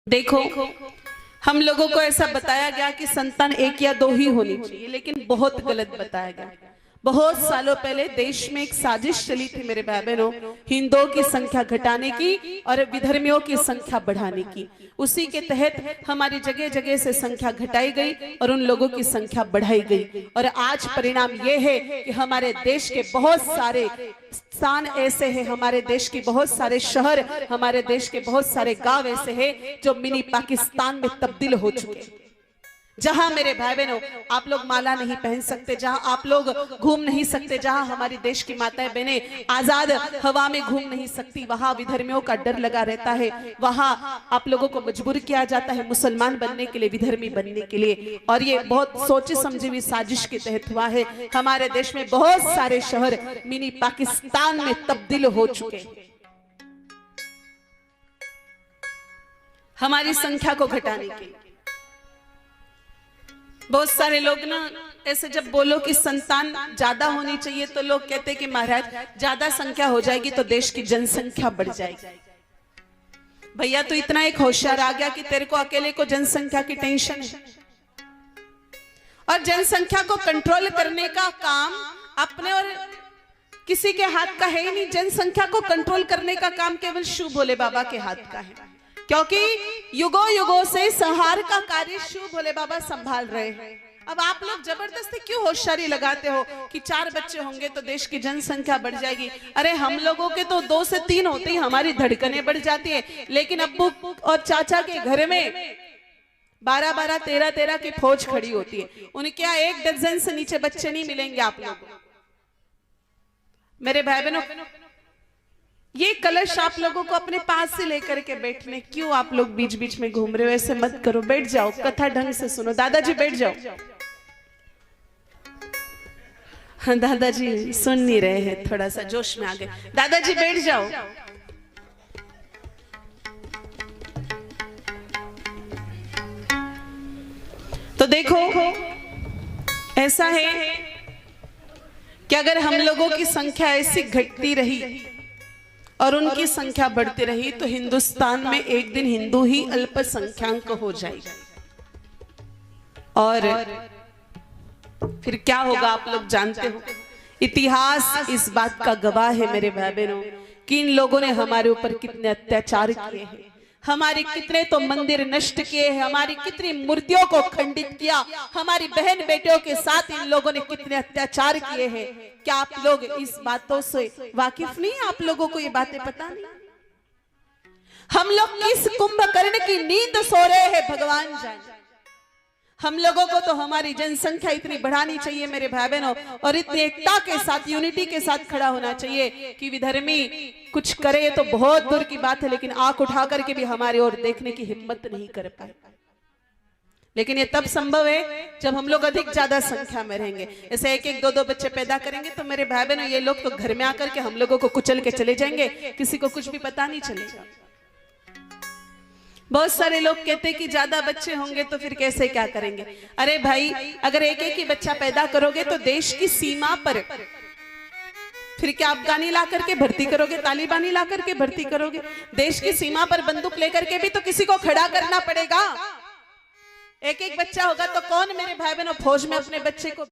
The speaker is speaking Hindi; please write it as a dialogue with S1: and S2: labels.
S1: देखो, हम लोगों को ऐसा बताया गया कि संतान एक या दो ही होनी चाहिए, लेकिन बहुत गलत बताया गया। बहुत सालों पहले देश में एक साजिश चली थी मेरे भाई बहनों, हिंदुओं की संख्या घटाने की और विधर्मियों की संख्या बढ़ाने की। उसी के तहत हमारी जगह जगह से संख्या घटाई गई और उन लोगों की संख्या बढ़ाई गई। और आज परिणाम ये है कि हमारे देश के बहुत सारे स्थान ऐसे हैं, हमारे देश के बहुत सारे शहर, हमारे देश के बहुत सारे गांव ऐसे हैं जो मिनी पाकिस्तान में तब्दील हो चुके हैं। जहां मेरे भाई बहनों आप लोग माला नहीं पहन सकते, जहां आप लोग घूम नहीं सकते, जहां हमारी देश की माताएं बहनें आजाद हवा में घूम नहीं सकती, वहां विधर्मियों का डर लगा रहता है। वहां आप लोगों को मजबूर किया जाता है मुसलमान बनने के लिए, विधर्मी बनने के लिए। और ये बहुत सोची समझी हुई साजिश के तहत हुआ है। हमारे देश में बहुत सारे शहर मिनी पाकिस्तान में तब्दील हो चुके हैं हमारी संख्या को घटाने के लिए। बहुत सारे लोग ना ऐसे जब बोलो कि संतान ज्यादा होनी चाहिए तो लोग कहते हैं कि महाराज ज्यादा संख्या हो जाएगी तो देश की जनसंख्या बढ़ जाएगी। भैया तो इतना एक होशियार आ गया कि तेरे को अकेले को जनसंख्या की टेंशन है, और जनसंख्या को कंट्रोल करने का काम अपने और किसी के हाथ का है ही नहीं। जनसंख्या को कंट्रोल करने का काम केवल शिव भोले बाबा के हाथ का है, क्योंकि युगों युगों से संहार का कार्य शिव भोले बाबा संभाल रहे हैं। अब आप लोग जबरदस्ती क्यों होशियारी लगाते हो कि 4 बच्चे होंगे तो देश की जनसंख्या बढ़ जाएगी। अरे हम लोगों के तो 2 से 3 होते ही हमारी धड़कनें बढ़ जाती है, लेकिन अब्बू और चाचा के घर में 12-12, 13-13 की फौज खड़ी होती है। उन्हें क्या 1 दर्जन से नीचे बच्चे नहीं मिलेंगे आप लोगों को। मेरे भाई बहनों, ये कलश आप लोगों को अपने पास से लेकर के बैठने, क्यों आप लोग बीच बीच में घूम रहे हो? ऐसे मत करो, बैठ जाओ, कथा ढंग से सुनो। दादाजी बैठ जाओ। हाँ दादाजी सुन नहीं रहे हैं, थोड़ा सा जोश में आ गए। दादाजी बैठ जाओ। तो देखो, ऐसा है कि अगर हम लोगों की संख्या ऐसी घटती रही और उनकी संख्या बढ़ती रही तो हिंदुस्तान में एक दिन हिंदू ही अल्पसंख्याक हो जाएगा। और फिर क्या होगा आप लोग जानते हो। इतिहास इस बात का गवाह है मेरे भाई बहनों कि इन लोगों ने हमारे ऊपर कितने अत्याचार किए हैं, हमारे कितने तो मंदिर नष्ट किए हैं, हमारी कितनी मूर्तियों को खंडित किया, हमारी बहन बेटियों के साथ इन लोगों ने कितने अत्याचार किए हैं। क्या आप लोग इस बातों से वाकिफ नहीं? आप लोगों को ये बातें पता नहीं? हम लोग किस कुंभकर्ण की नींद सो रहे हैं भगवान जाने। हम लोगों को तो हमारी जनसंख्या इतनी बढ़ानी चाहिए मेरे भाई बहनों, और इतनी एकता के साथ, यूनिटी के साथ खड़ा होना चाहिए कि विधर्मी कुछ करे तो बहुत दूर की बात है, लेकिन आंख उठा करके भी हमारे ओर देखने की हिम्मत नहीं कर पाए। लेकिन ये तब संभव है जब हम लोग अधिक ज्यादा संख्या में रहेंगे। ऐसे 1-1, 2-2 बच्चे पैदा करेंगे तो मेरे भाई बहनों ये लोग तो घर में आकर के हम लोगों को कुचल के चले जाएंगे, किसी को कुछ भी पता नहीं चलेगा। बहुत सारे लोग कहते हैं कि ज्यादा बच्चे होंगे तो फिर कैसे क्या करेंगे। अरे भाई, अगर 1-1 ही बच्चा पैदा करोगे तो देश की सीमा पर फिर क्या अफगानी ला करके भर्ती करोगे, तालिबानी ला करके भर्ती करोगे? देश की सीमा पर बंदूक लेकर के भी तो किसी को खड़ा करना पड़ेगा। 1-1 बच्चा होगा तो कौन मेरे भाई बहनों फौज में अपने बच्चे को